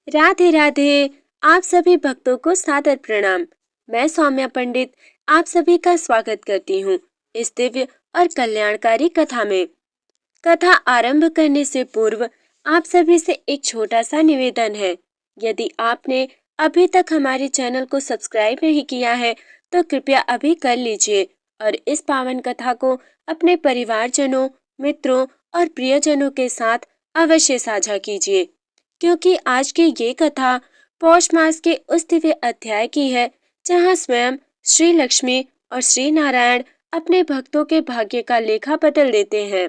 राधे राधे। आप सभी भक्तों को सादर प्रणाम। मैं सौम्या पंडित आप सभी का स्वागत करती हूँ इस दिव्य और कल्याणकारी कथा में। कथा आरंभ करने से पूर्व आप सभी से एक छोटा सा निवेदन है। यदि आपने अभी तक हमारे चैनल को सब्सक्राइब नहीं किया है तो कृपया अभी कर लीजिए और इस पावन कथा को अपने परिवारजनों, मित्रों और प्रियजनों के साथ अवश्य साझा कीजिए, क्योंकि आज की ये कथा पौष मास के उस दिव्य अध्याय की है जहाँ स्वयं श्री लक्ष्मी और श्री नारायण अपने भक्तों के भाग्य का लेखा बदल देते हैं।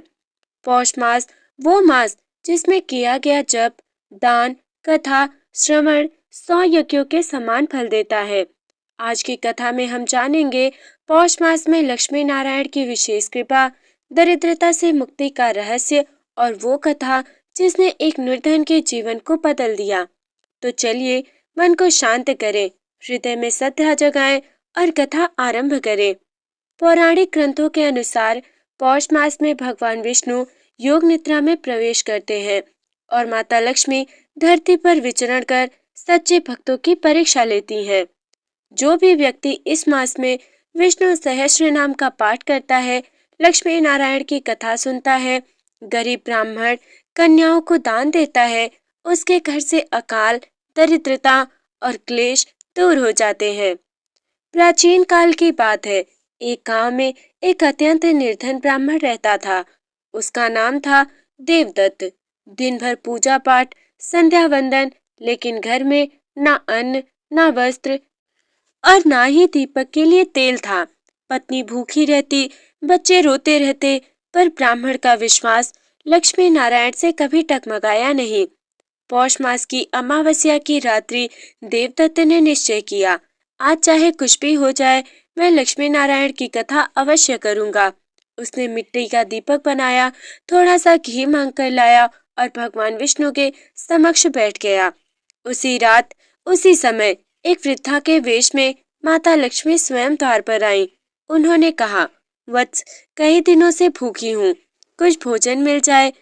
पौष मास वो मास जिसमें किया गया जप, दान, कथा, श्रवण 100 यज्ञों के समान फल देता है। आज की कथा में हम जानेंगे पौष मास में लक्ष्मी नारायण की विशेष कृपा, दरिद्रता से मुक्ति का रहस्य और वो कथा जिसने एक निर्धन के जीवन को बदल दिया। तो चलिए मन को शांत करें, हृदय में श्रद्धा जगाएं और कथा आरंभ करें। पौराणिक ग्रंथों के अनुसार पौष मास में भगवान विष्णु योग निद्रा में प्रवेश करते हैं और माता लक्ष्मी धरती पर विचरण कर सच्चे भक्तों की परीक्षा लेती हैं। जो भी व्यक्ति इस मास में विष्णु सहस्त्र नाम का पाठ करता है, लक्ष्मी नारायण की कथा सुनता है, गरीब ब्राह्मण कन्याओं को दान देता है, उसके घर से अकाल, दरिद्रता और क्लेश दूर हो जाते हैं। प्राचीन काल की बात है, एक गांव में एक अत्यंत निर्धन ब्राह्मण रहता था। उसका नाम था देवदत्त। दिन भर पूजा पाठ, संध्या वंदन, लेकिन घर में ना अन्न, ना वस्त्र और ना ही दीपक के लिए तेल था। पत्नी भूखी रहती, बच्चे रोते रहते, पर ब्राह्मण का विश्वास लक्ष्मी नारायण से कभी टगमगाया नहीं। पौष मास की अमावस्या की रात्रि देवदत्त ने निश्चय किया, आज चाहे कुछ भी हो जाए, मैं लक्ष्मी नारायण की कथा अवश्य करूंगा। उसने मिट्टी का दीपक बनाया, थोड़ा सा घी मांग कर लाया और भगवान विष्णु के समक्ष बैठ गया। उसी रात, उसी समय एक वृद्धा के वेश में माता लक्ष्मी स्वयं द्वार पर आई। उन्होंने कहा, वत्स, कई दिनों से भूखी हूँ, कुछ भोजन मिल जाए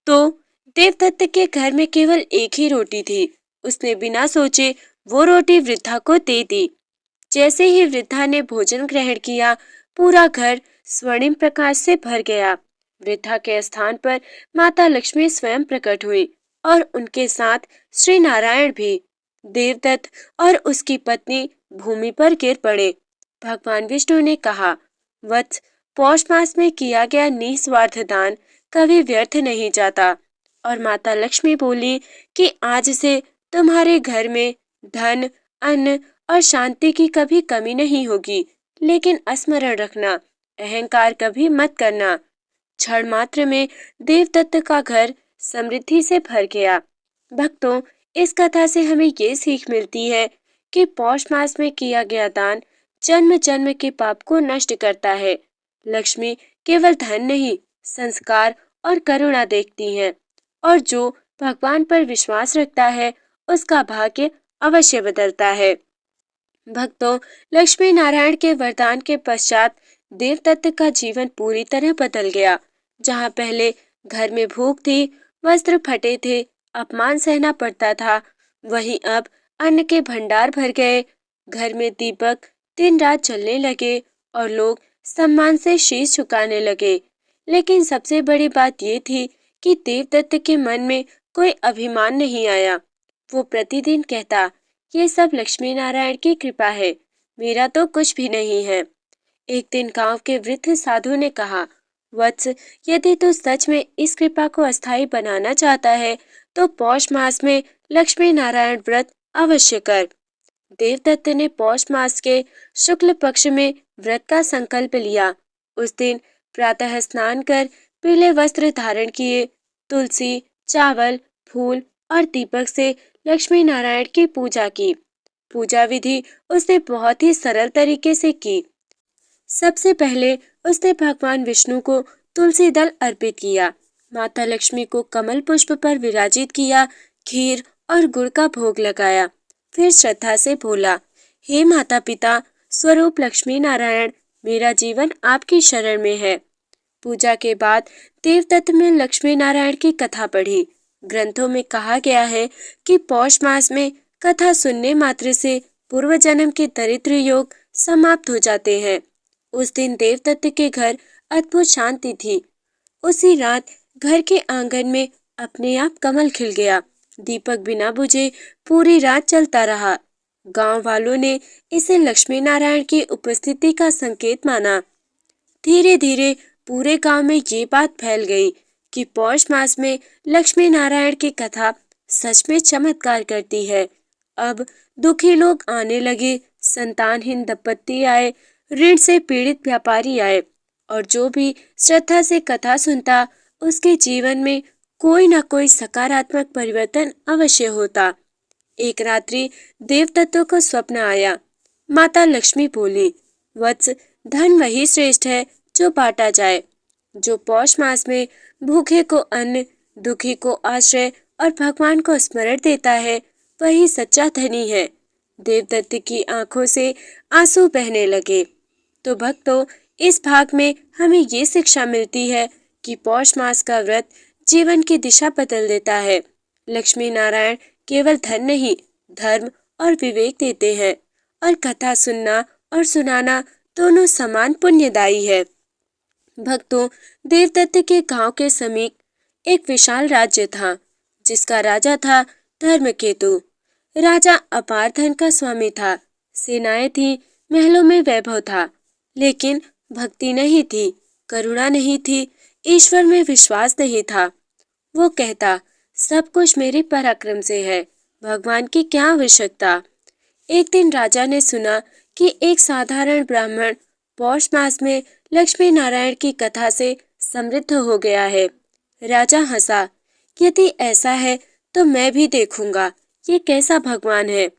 तो। देवदत्त के घर में केवल एक ही रोटी थी। उसने बिना सोचे वो रोटी वृद्धा को दे दी। जैसे ही वृद्धा ने भोजन ग्रहण किया, पूरा घर स्वर्णिम प्रकाश से भर गया। वृद्धा के स्थान पर माता लक्ष्मी स्वयं प्रकट हुई और उनके साथ श्री नारायण भी। देवदत्त और उसकी पत्नी भूमि पर गिर पड़े। भगवान विष्णु ने कहा, वत्स, पौष मास में किया गया निस्वार्थ दान कभी व्यर्थ नहीं जाता। और माता लक्ष्मी बोली कि आज से तुम्हारे घर में धन, अन्न और शांति की कभी कमी नहीं होगी। लेकिन स्मरण रखना, अहंकार कभी मत करना। क्षण मात्र में देवदत्त का घर समृद्धि से भर गया। भक्तों, इस कथा से हमें ये सीख मिलती है कि पौष मास में किया गया दान जन्म जन्म के पाप को नष्ट करता है। लक्ष्मी केवल धन नहीं, संस्कार और करुणा देखती हैं, और जो भगवान पर विश्वास रखता है उसका भाग्य अवश्य बदलता है। भक्तों, लक्ष्मी नारायण के वरदान के पश्चात देवदत्त का जीवन पूरी तरह बदल गया। जहाँ पहले घर में भूख थी, वस्त्र फटे थे, अपमान सहना पड़ता था, वहीं अब अन्न के भंडार भर गए, घर में दीपक दिन रात जलने लगे और लोग सम्मान से शीश झुकाने लगे। लेकिन सबसे बड़ी बात ये थी कि देवदत्त के मन में कोई अभिमान नहीं आया। वो प्रतिदिन कहता, ये सब लक्ष्मी नारायण की कृपा है, मेरा तो कुछ भी नहीं है। एक दिन गांव के वृद्ध साधु ने कहा, वत्स, यदि तू सच में इस कृपा को अस्थायी बनाना चाहता है तो पौष मास में लक्ष्मी नारायण व्रत अवश्य कर। देवदत्त ने पौष मास के शुक्ल पक्ष में व्रत का संकल्प लिया। उस दिन प्रातः स्नान कर पीले वस्त्र धारण किए, तुलसी, चावल, फूल और दीपक से लक्ष्मी नारायण की पूजा की। पूजा विधि उसने बहुत ही सरल तरीके से की। सबसे पहले उसने भगवान विष्णु को तुलसी दल अर्पित किया, माता लक्ष्मी को कमल पुष्प पर विराजित किया, खीर और गुड़ का भोग लगाया। फिर श्रद्धा से बोला, हे माता पिता स्वरूप लक्ष्मी नारायण, मेरा जीवन आपकी शरण में है। पूजा के बाद देवदत्त में लक्ष्मी नारायण की कथा पढ़ी। ग्रंथों में कहा गया है कि पौष मास में कथा सुनने मात्र से पूर्व जन्म के दरिद्र योग समाप्त हो जाते हैं। उस दिन देवदत्त के घर अद्भुत शांति थी। उसी रात घर के आंगन में अपने आप कमल खिल गया। दीपक बिना बुझे पूरी रात चलता रहा। गांव वालों ने इसे लक्ष्मी नारायण की उपस्थिति का संकेत माना। धीरे धीरे पूरे गांव में ये बात फैल गई कि पौष मास में लक्ष्मी नारायण की कथा सच में चमत्कार करती है। अब दुखी लोग आने लगे, संतानहीन दंपत्ति आए, ऋण से पीड़ित व्यापारी आए, और जो भी श्रद्धा से कथा सुनता उसके जीवन में कोई न कोई सकारात्मक परिवर्तन अवश्य होता। एक रात्रि देवदत्तों को स्वप्न आया। माता लक्ष्मी बोली, वत्स, धन वही श्रेष्ठ है जो बांटा जाए। जो पौष मास में भूखे को अन्न, दुखी को आश्रय और भगवान को स्मरण देता है, वही सच्चा धनी है। देवदत्त की आंखों से आंसू बहने लगे। तो भक्तों, इस भाग में हमें ये शिक्षा मिलती है कि पौष मास का व्रत जीवन की दिशा बदल देता है। लक्ष्मी नारायण केवल धन नहीं, धर्म और विवेक देते हैं, और कथा सुनना और सुनाना दोनों समान पुण्यदायी है। भक्तों, देवदत्त के गांव के समीप एक विशाल राज्य था, जिसका राजा था धर्मकेतु। राजा अपार धन का स्वामी था, सेनाएं थी, महलों में वैभव था, लेकिन भक्ति नहीं थी, करुणा नहीं थी, ईश्वर में विश्वास नहीं था। वो कहता, सब कुछ मेरे पराक्रम से है, भगवान की क्या आवश्यकता। एक दिन राजा ने सुना कि एक साधारण ब्राह्मण पौष मास में लक्ष्मी नारायण की कथा से समृद्ध हो गया है। राजा हंसा, यदि ऐसा है तो मैं भी देखूंगा ये कैसा भगवान है।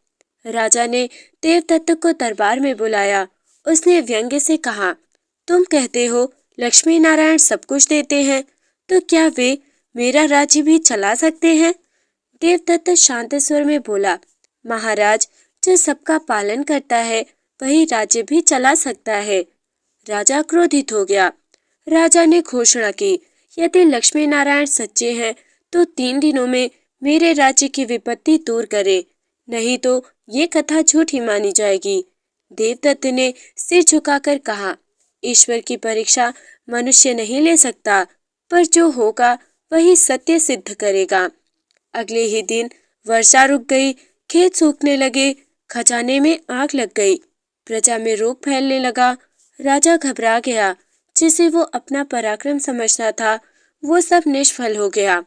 राजा ने देवदत्त को दरबार में बुलाया। उसने व्यंग्य से कहा, तुम कहते हो लक्ष्मी नारायण सब कुछ देते हैं, तो क्या वे मेरा राज्य भी चला सकते हैं? देवदत्त शांत स्वर में बोला, महाराज, जो सबका पालन करता है वही राज्य भी चला सकता है। राजा क्रोधित हो गया। राजा ने घोषणा की, यदि लक्ष्मी नारायण सच्चे हैं तो 3 दिनों में मेरे राज्य की विपत्ति दूर करे, नहीं तो ये कथा झूठी मानी जाएगी। देवदत्त ने सिर झुकाकर कहा, ईश्वर की परीक्षा मनुष्य नहीं ले सकता, पर जो होगा वही सत्य सिद्ध करेगा। अगले ही दिन वर्षा रुक गई, खेत सूखने लगे, खजाने में आग लग गई, प्रजा में रोग फैलने लगा। राजा घबरा गया। जिसे वो अपना पराक्रम समझता था, वो सब निष्फल हो गया।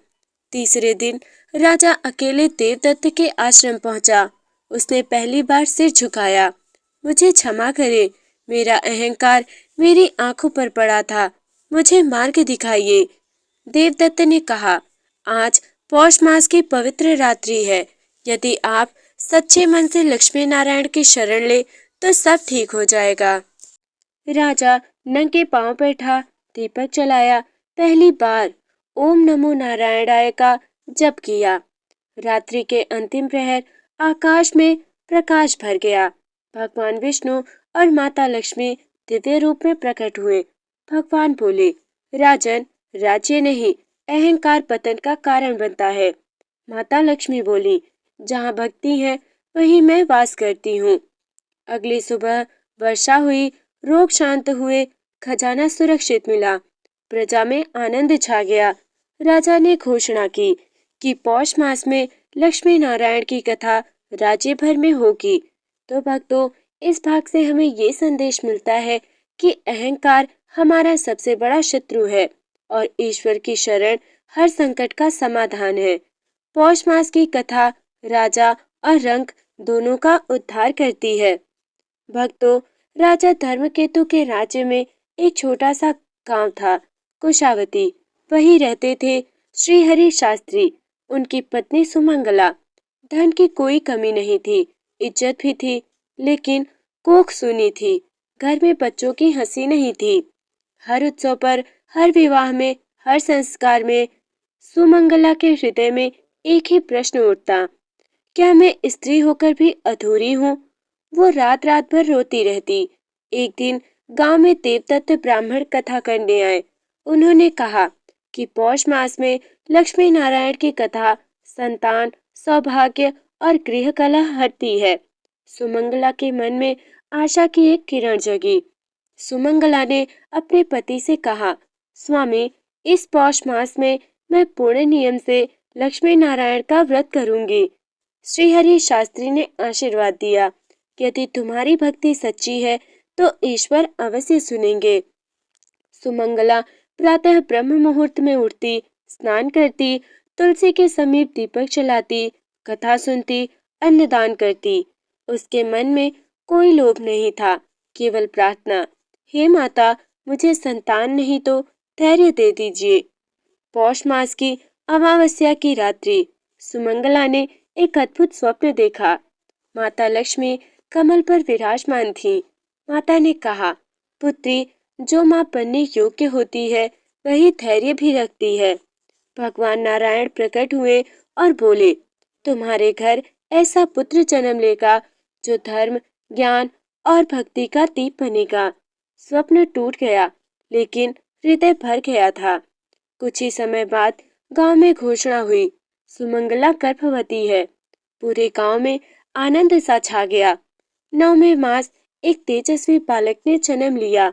तीसरे दिन राजा अकेले देवदत्त के आश्रम पहुंचा। उसने पहली बार सिर झुकाया। मुझे क्षमा करे, मेरा अहंकार मेरी आंखों पर पड़ा था, मुझे मार्ग दिखाइए। देवदत्त ने कहा, आज पौष मास की पवित्र रात्रि है। यदि आप सच्चे मन से लक्ष्मी नारायण की शरण ले तो सब ठीक हो जाएगा। राजा नंगे पांव बैठा, दीपक जलाया, पहली बार ओम नमो नारायणाय का जप किया। रात्रि के अंतिम प्रहर आकाश में प्रकाश भर गया। भगवान विष्णु और माता लक्ष्मी दिव्य रूप में प्रकट हुए। भगवान बोले, राजन, राज्य नहीं, अहंकार पतन का कारण बनता है। माता लक्ष्मी बोली, जहाँ भक्ति है वहीं मैं वास करती हूँ। अगली सुबह वर्षा हुई, रोग शांत हुए, खजाना सुरक्षित मिला, प्रजा में आनंद छा गया। राजा ने घोषणा की कि पौष मास में लक्ष्मी नारायण की कथा राज्य भर में होगी। तो भक्तों, इस भाग से हमें ये संदेश मिलता है कि अहंकार हमारा सबसे बड़ा शत्रु है और ईश्वर की शरण हर संकट का समाधान है। पौष मास की कथा राजा और रंक दोनों का उद्धार करती है। भक्तों, राजा धर्मकेतु के राज्य में एक छोटा सा गांव था, कुशावती। वहीं रहते थे श्रीहरि शास्त्री, उनकी पत्नी सुमंगला। धन की कोई कमी नहीं थी, इज्जत भी थी, लेकिन कोख सूनी थी। घर में बच्चों की हंसी नहीं थी। हर उत्सव पर, हर विवाह में, हर संस्कार में सुमंगला के हृदय में एक ही प्रश्न उठता, क्या मैं स्त्री होकर भी अधूरी हूँ? वो रात रात भर रोती रहती। एक दिन गांव में देवदत्त ब्राह्मण कथा करने आए। उन्होंने कहा कि पौष मास में लक्ष्मी नारायण की कथा संतान, सौभाग्य और गृह कलह हटती है। सुमंगला के मन में आशा की एक किरण जगी। सुमंगला ने अपने पति से कहा, स्वामी, इस पौष मास में मैं पूर्ण नियम से लक्ष्मी नारायण का व्रत करूंगी। श्रीहरि शास्त्री ने आशीर्वाद दिया, यदि तुम्हारी भक्ति सच्ची है तो ईश्वर अवश्य सुनेंगे। सुमंगला प्रातः ब्रह्म मुहूर्त में उठती, स्नान करती, तुलसी के समीप दीपक जलाती, कथा सुनती, अन्नदान करती। उसके मन में कोई लोभ नहीं था, केवल प्रार्थना, हे माता, मुझे संतान नहीं तो धैर्य दे दीजिए। पौष मास की अमावस्या की रात्रि सुमंगला ने एक अद्भुत स्वप्न देखा। माता लक्ष्मी कमल पर विराजमान थी। माता ने कहा, पुत्री, जो माँ बनने योग्य होती है वही धैर्य भी रखती है। भगवान नारायण प्रकट हुए और बोले, तुम्हारे घर ऐसा पुत्र जन्म लेगा जो धर्म, ज्ञान और भक्ति का दीप बनेगा। स्वप्न टूट गया, लेकिन हृदय भर गया था। कुछ ही समय बाद गांव में घोषणा हुई, सुमंगला गर्भवती है। पूरे गांव में आनंद सा छा गया। 9वें मास एक तेजस्वी बालक ने जन्म लिया।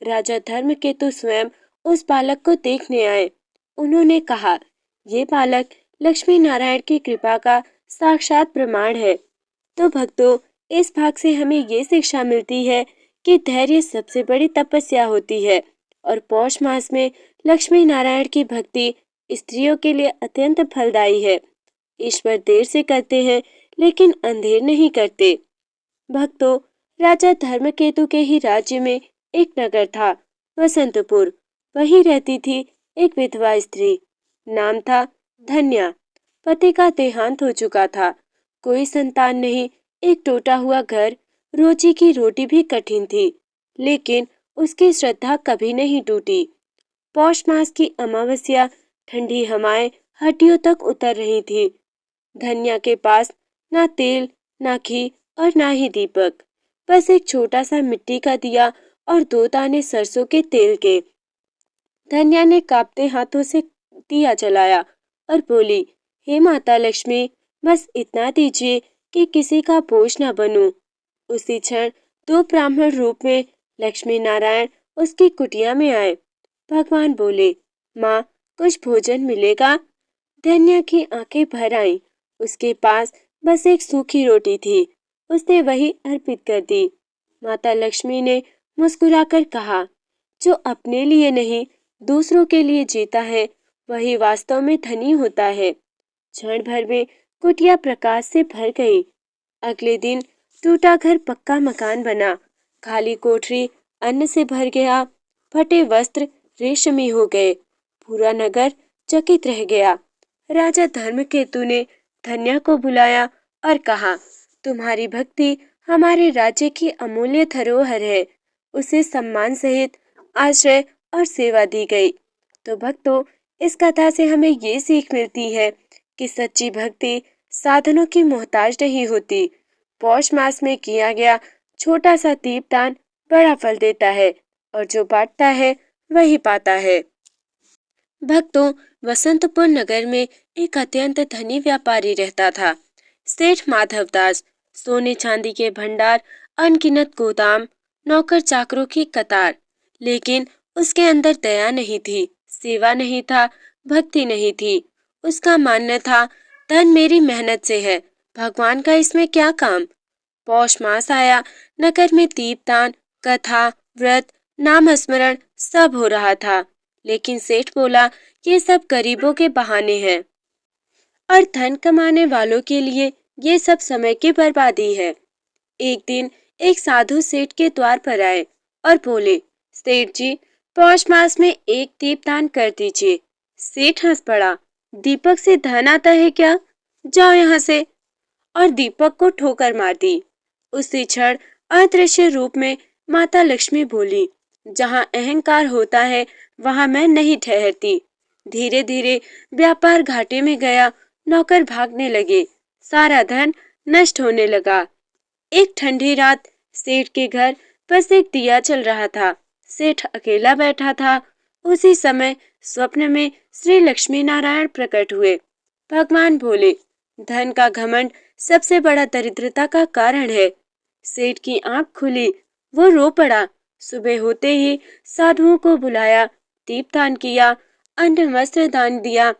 राजा धर्मकेतु स्वयं उस बालक को देखने आए। उन्होंने कहा, ये बालक लक्ष्मी नारायण की कृपा का साक्षात प्रमाण है। तो भक्तों, इस भाग से हमें ये शिक्षा मिलती है कि धैर्य सबसे बड़ी तपस्या होती है और पौष मास में लक्ष्मी नारायण की भक्ति स्त्रियों के लिए अत्यंत फलदायी है। ईश्वर देर से करते हैं, लेकिन अंधेर नहीं करते। भक्तों, राजा धर्मकेतु के ही राज्य में एक नगर था, वसंतपुर। वहीं रहती थी एक विधवा स्त्री, नाम था धन्या। पति का देहांत हो चुका था, कोई संतान नहीं, एक टूटा हुआ घर, रोजी की रोटी भी कठिन थी, लेकिन उसकी श्रद्धा कभी नहीं टूटी। पौष मास की अमावस्या, ठंडी हवाएं हड्डियों तक उतर रही थी। धन्या के पास ना तेल, ना घी और ना ही दीपक, बस एक छोटा सा मिट्टी का दिया और 2 दाने सरसों के तेल के। धन्या ने कांपते हाथों से दिया जलाया और बोली, हे माता लक्ष्मी, बस इतना दीजिए कि किसी का बोझ न बनूं। उसी क्षण 2 ब्राह्मण रूप में लक्ष्मी नारायण उसकी कुटिया में आए। भगवान बोले, माँ, कुछ भोजन मिलेगा? धन्या की आंखें भर आईं। उसके पास बस एक सूखी रोटी थी। उसने वही अर्पित कर दी। माता लक्ष्मी ने मुस्कुराकर कहा, जो अपने लिए नहीं दूसरों के लिए जीता है वही वास्तव में धनी होता है। क्षण भर में कुटिया प्रकाश से भर गई। अगले दिन टूटा घर पक्का मकान बना, खाली कोठरी अन्न से भर गया, फटे वस्त्र रेशमी हो गए। पूरा नगर चकित रह गया। राजा धर्मकेतु ने धन्या को बुलाया और कहा, तुम्हारी भक्ति हमारे राज्य की अमूल्य धरोहर है। उसे सम्मान सहित आश्रय और सेवा दी गई। तो भक्तों, इस कथा से हमें ये सीख मिलती है कि सच्ची भक्ति साधनों की मोहताज नहीं होती। पौष मास में किया गया छोटा सा दीपदान बड़ा फल देता है और जो बांटता है वही पाता है। भक्तों, वसंतपुर नगर में एक अत्यंत धनी व्यापारी रहता था, सेठ माधवदास। सोने चांदी के भंडार, अनगिनत गोदाम, नौकर चाकरों की कतार, लेकिन उसके अंदर दया नहीं थी, सेवा नहीं था, भक्ति नहीं थी। उसका मानना था, धन मेरी मेहनत से है, भगवान का इसमें क्या काम। पौष मास आया, नगर में दीपदान, कथा, व्रत, नाम स्मरण सब हो रहा था, लेकिन सेठ बोला, ये सब गरीबों के बहाने हैं और धन कमाने वालों के लिए ये सब समय की बर्बादी है। एक दिन एक साधु सेठ के द्वार पर आए और बोले, सेठ जी, पौष मास में एक दीपदान कर दीजिए। सेठ हंस पड़ा, दीपक से धन आता है क्या? जाओ यहाँ से, और दीपक को ठोकर मार दी। उसी क्षण अदृश्य रूप में माता लक्ष्मी बोली, जहाँ अहंकार होता है वहाँ मैं नहीं ठहरती। धीरे धीरे व्यापार घाटे में गया, नौकर भागने लगे, सारा धन नष्ट होने लगा। एक ठंडी रात सेठ के घर बस एक दिया चल रहा था। सेठ अकेला बैठा था। उसी समय स्वप्न में श्री लक्ष्मी नारायण प्रकट हुए। भगवान बोले, धन का घमंड सबसे बड़ा दरिद्रता का कारण है। सेठ की आंख खुली, वो रो पड़ा। सुबह होते ही साधुओं को बुलाया, दीपदान किया, अन्न वस्त्र दान दिया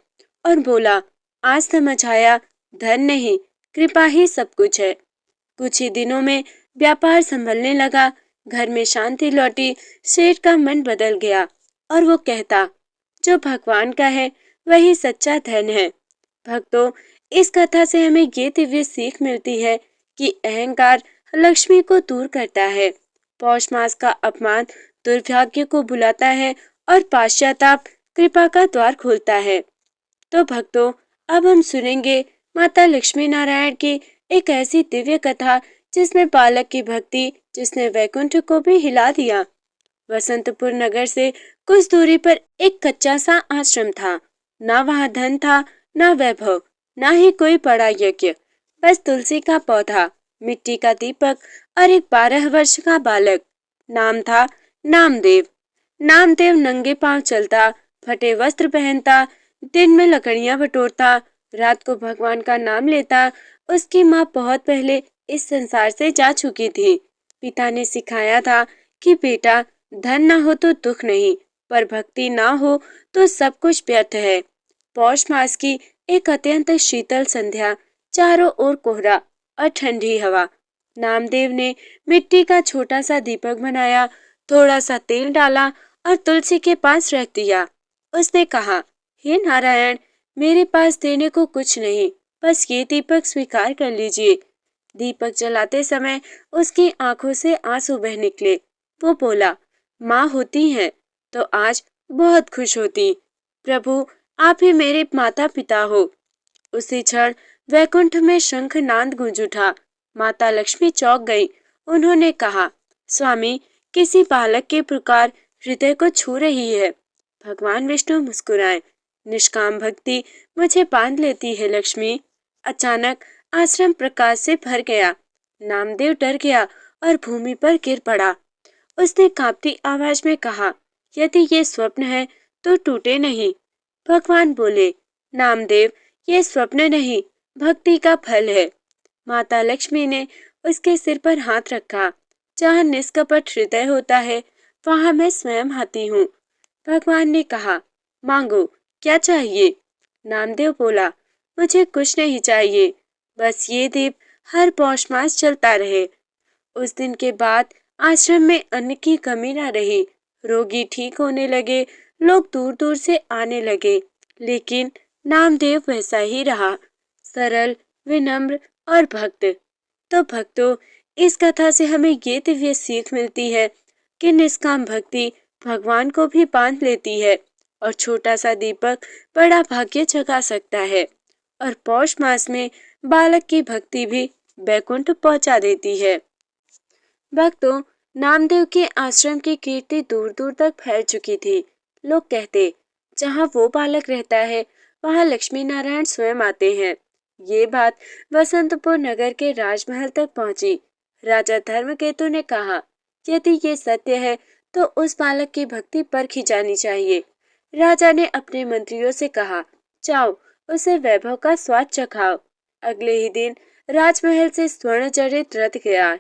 और बोला, आज समझ आया, धन नहीं, कृपा ही सब कुछ है। कुछ ही दिनों में व्यापार संभलने लगा, घर में शांति लौटी। सेठ का मन बदल गया और वो कहता, जो भगवान का है वही सच्चा धन है। भक्तों, इस कथा से हमें ये दिव्य सीख मिलती है कि अहंकार लक्ष्मी को दूर करता है, पौष मास का अपमान दुर्भाग्य को बुलाता है और पाश्चाताप कृपा का द्वार खोलता है। तो भक्तों, अब हम सुनेंगे माता लक्ष्मी नारायण की एक ऐसी दिव्य कथा जिसमें बालक की भक्ति जिसने वैकुंठ को भी हिला दिया। वसंतपुर नगर से कुछ दूरी पर एक कच्चा सा आश्रम था। ना वहाँ धन था, ना वैभव, ना ही कोई बड़ा यज्ञ। बस तुलसी का पौधा, मिट्टी का दीपक और एक 12 वर्ष का बालक। नाम था नामदेव। नामदेव नंगे पांव चलता, फटे वस्त्र पहनता, दिन में लकड़ियां बटोरता, रात को भगवान का नाम लेता। उसकी माँ बहुत पहले इस संसार से जा चुकी थी। पिता ने सिखाया था कि बेटा, धन ना हो तो दुख नहीं, पर भक्ति ना हो तो सब कुछ व्यर्थ है। पौष मास की एक अत्यंत शीतल संध्या, चारों ओर कोहरा और ठंडी हवा। नामदेव ने मिट्टी का छोटा सा दीपक बनाया, थोड़ा सा तेल डाला और तुलसी के पास रख दिया। उसने कहा, हे नारायण, मेरे पास देने को कुछ नहीं, बस ये दीपक स्वीकार कर लीजिए। दीपक जलाते समय उसकी आंखों से आंसू बह निकले। वो बोला, माँ होती हैं तो आज बहुत खुश होती। प्रभु, आप ही मेरे माता पिता हो। उसी क्षण वैकुंठ में शंखनाद गूंज उठा। माता लक्ष्मी चौंक गई। उन्होंने कहा, स्वामी, किसी बालक की पुकार हृदय को छू रही है। भगवान विष्णु मुस्कुराए, निष्काम भक्ति मुझे बांध लेती है लक्ष्मी। अचानक आश्रम प्रकाश से भर गया। नामदेव डर गया और भूमि पर गिर पड़ा। उसने कांपती आवाज में कहा, यदि ये स्वप्न है तो टूटे नहीं। भगवान बोले, नामदेव, ये स्वप्न नहीं, भक्ति का फल है। माता लक्ष्मी ने उसके सिर पर हाथ रखा। जहाँ निष्कपट हृदय होता है, वहाँ मैं स्वयं आती हूँ। भगवान ने कहा, मांगो, क्या चाहिए? नामदेव बोला, मुझे कुछ नहीं चाहिए, बस ये दीप हर पौष मास चलता रहे। उस दिन के बाद आश्रम में अन्न की कमी न रही। रोगी ठीक होने लगे, लोग दूर दूर से आने लगे, लेकिन नामदेव वैसा ही रहा, सरल, विनम्र और भक्त। तो भक्तों, इस कथा से हमें ये दिव्य सीख मिलती है कि निष्काम भक्ति भगवान को भी बांध लेती है और छोटा सा दीपक बड़ा भाग्य जगा सकता है। और पौष मास में बालक की भक्ति भी बैकुंठ पहुंचा देती है। भक्तों, नामदेव के आश्रम की कीर्ति दूर दूर तक फैल चुकी थी। लोग कहते, जहाँ वो बालक रहता है वहाँ लक्ष्मी नारायण स्वयं आते हैं। ये बात वसंतपुर नगर के राजमहल तक पहुंची। राजा धर्मकेतु ने कहा, यदि ये सत्य है तो उस बालक की भक्ति परखी जानी चाहिए। राजा ने अपने मंत्रियों से कहा, जाओ, उसे वैभव का स्वाद चखाओ। अगले ही दिन राजमहल से स्वर्ण जड़ित रथ गया।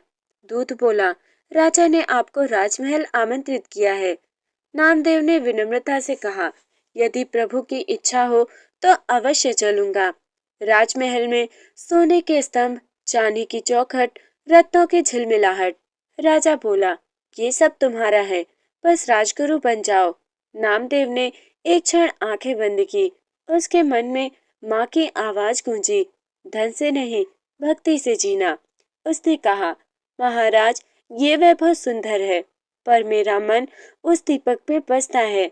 दूत बोला, राजा ने आपको राजमहल आमंत्रित किया है। नामदेव ने विनम्रता से कहा, यदि प्रभु की इच्छा हो तो अवश्य चलूंगा। राजमहल में सोने के स्तंभ, चांदी की चौखट, रत्नों की झिलमिलाहट। राजा बोला, ये सब तुम्हारा है, बस राजगुरु बन जाओ। नामदेव ने एक क्षण आंखें बंद की। उसके मन में माँ की आवाज गूंजी, धन से नहीं, भक्ति से जीना। उसने कहा, महाराज, ये वैभव सुंदर है, पर मेरा मन उस दीपक पे बसता है।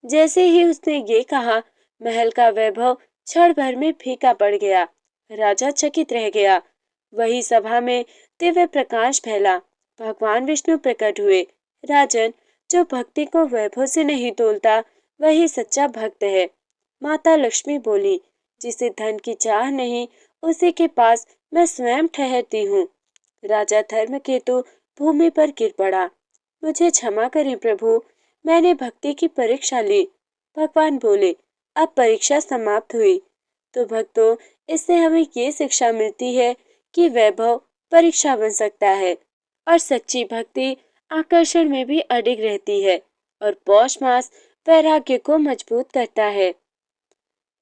जैसे ही उसने ये कहा, महल का वैभव क्षण भर में फीका पड़ गया। राजा चकित रह गया। वही सभा में दिव्य प्रकाश फैला। भगवान विष्णु प्रकट हुए। राजन, जो भक्ति को वैभव से नहीं तोलता वही सच्चा भक्त है। माता लक्ष्मी बोली, जिसे धन की चाह नहीं, उसी के पास मैं स्वयं ठहरती हूँ। राजा धर्मकेतु भूमि पर गिर पड़ा। मुझे क्षमा करें प्रभु, मैंने भक्ति की परीक्षा ली। भगवान बोले, अब परीक्षा समाप्त हुई। तो भक्तों, इससे हमें ये शिक्षा मिलती है कि वैभव परीक्षा बन सकता है और सच्ची भक्ति आकर्षण में भी अडिग रहती है और पौष मास वैराग्य को मजबूत करता है।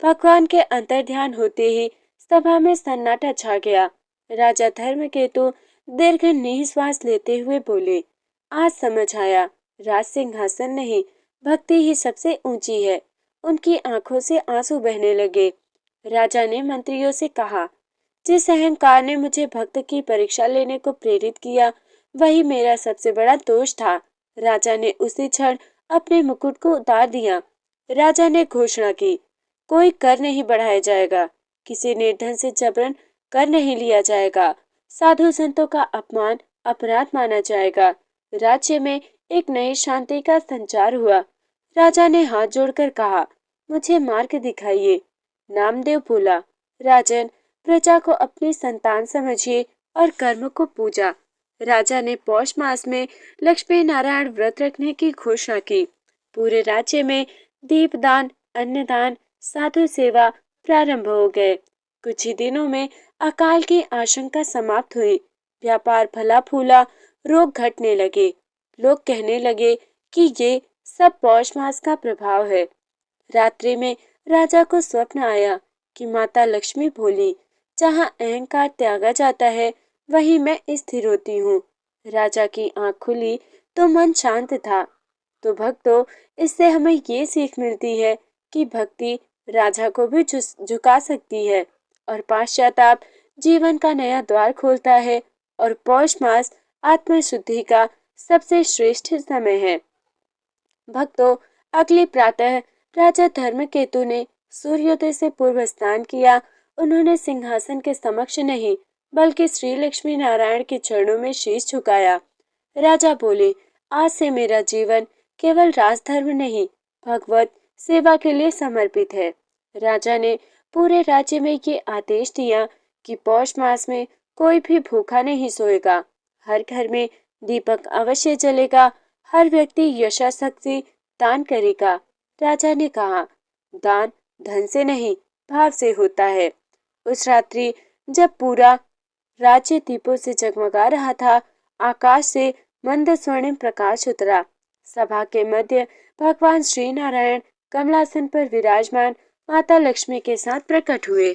भगवान के अंतर ध्यान होते ही सभा में सन्नाटा छा गया। राजा धर्मकेतु दीर्घ निःश्वास लेते हुए बोले, आज समझ आया, राज सिंहासन नहीं, भक्ति ही सबसे ऊंची है। उनकी आंखों से आंसू बहने लगे। राजा ने मंत्रियों से कहा, जिस अहंकार ने मुझे भक्त की परीक्षा लेने को प्रेरित किया, वही मेरा सबसे बड़ा दोष था। राजा ने उसी क्षण अपने मुकुट को उतार दिया। राजा ने घोषणा की, कोई कर नहीं बढ़ाया जाएगा, किसी निर्धन से जबरन कर नहीं लिया जाएगा, साधु संतों का अपमान अपराध माना जाएगा। राज्य में एक नई शांति का संचार हुआ। राजा ने हाथ जोड़कर कहा, मुझे मार्ग दिखाइए। नामदेव बोला, राजन, प्रजा को अपनी संतान समझिए और कर्म को पूजा। राजा ने पौष मास में लक्ष्मी नारायण व्रत रखने की घोषणा की। पूरे राज्य में दीपदान, अन्नदान, साधु सेवा प्रारंभ हो गए। कुछ ही दिनों में अकाल की आशंका समाप्त हुई। व्यापार फला फूला, रोग घटने लगे। लोग कहने लगे कि ये सब पौष मास का प्रभाव है। रात्रि में राजा को स्वप्न आया कि माता लक्ष्मी बोली, जहाँ अहंकार त्यागा जाता है वहीं मैं स्थिर होती हूँ। राजा की आंख खुली तो मन शांत था। तो भक्तों, इससे हमें ये सीख मिलती है कि भक्ति राजा को भी झुका सकती है और पाश्चाताप जीवन का नया द्वार खोलता है और पौष मास आत्मशुद्धि का सबसे श्रेष्ठ समय है। भक्तों, अगली प्रातः राजा धर्मकेतु ने सूर्योदय से पूर्व स्नान किया। उन्होंने सिंहासन के समक्ष नहीं बल्कि श्री लक्ष्मी नारायण के चरणों में शीश झुकाया। राजा बोले, आज से मेरा जीवन केवल राजधर्म नहीं, भगवत सेवा के लिए समर्पित है। राजा ने पूरे राज्य में ये आदेश दिया कि पौष मास में कोई भी भूखा नहीं सोएगा, हर घर में दीपक अवश्य जलेगा, हर व्यक्ति यथाशक्ति दान करेगा। राजा ने कहा, दान धन से नहीं, भाव से होता है। उस रात्रि जब पूरा राज्य दीपों से जगमगा रहा था, आकाश से मंद स्वर्णिम प्रकाश उतरा। सभा के मध्य भगवान श्री नारायण कमलासन पर विराजमान माता लक्ष्मी के साथ प्रकट हुए।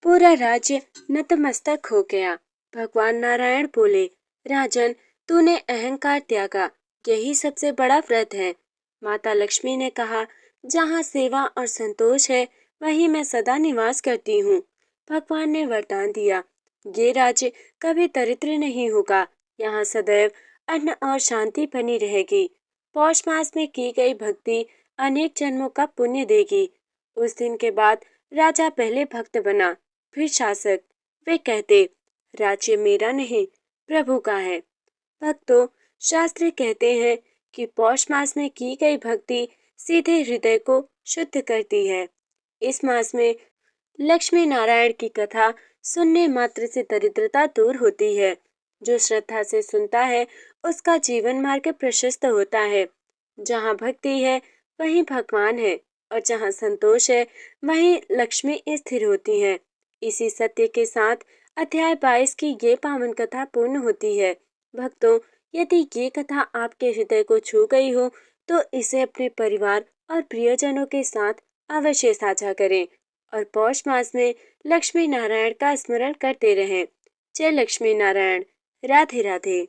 पूरा राज्य नतमस्तक हो गया। भगवान नारायण बोले, राजन, तूने अहंकार त्यागा, यही सबसे बड़ा व्रत है। माता लक्ष्मी ने कहा, जहाँ सेवा और संतोष है वहीं मैं सदा निवास करती हूँ। भगवान ने वरदान दिया, ये राज्य कभी दरिद्र नहीं होगा, यहाँ सदैव अन्न और शांति बनी रहेगी। पौष मास में की गई भक्ति अनेक जन्मों का पुण्य देगी। उस दिन के बाद राजा पहले भक्त बना, फिर शासक। वे कहते, राज्य मेरा नहीं, प्रभु का है। भक्तों, शास्त्र कहते हैं कि पौष मास में की गई भक्ति सीधे हृदय को शुद्ध करती है। इस मास में लक्ष्मी नारायण की कथा सुनने मात्र से दरिद्रता दूर होती है। जो श्रद्धा से सुनता है उसका जीवन मार्ग प्रशस्त होता है। जहाँ भक्ति है वहीं भगवान है और जहाँ संतोष है वहीं लक्ष्मी स्थिर होती है। इसी सत्य के साथ अध्याय 22 की ये पावन कथा पूर्ण होती है। भक्तों, यदि ये कथा आपके हृदय को छू गई हो तो इसे अपने परिवार और प्रियजनों के साथ अवश्य साझा करें और पौष मास में लक्ष्मी नारायण का स्मरण करते रहें। जय लक्ष्मी नारायण। राधे राधे।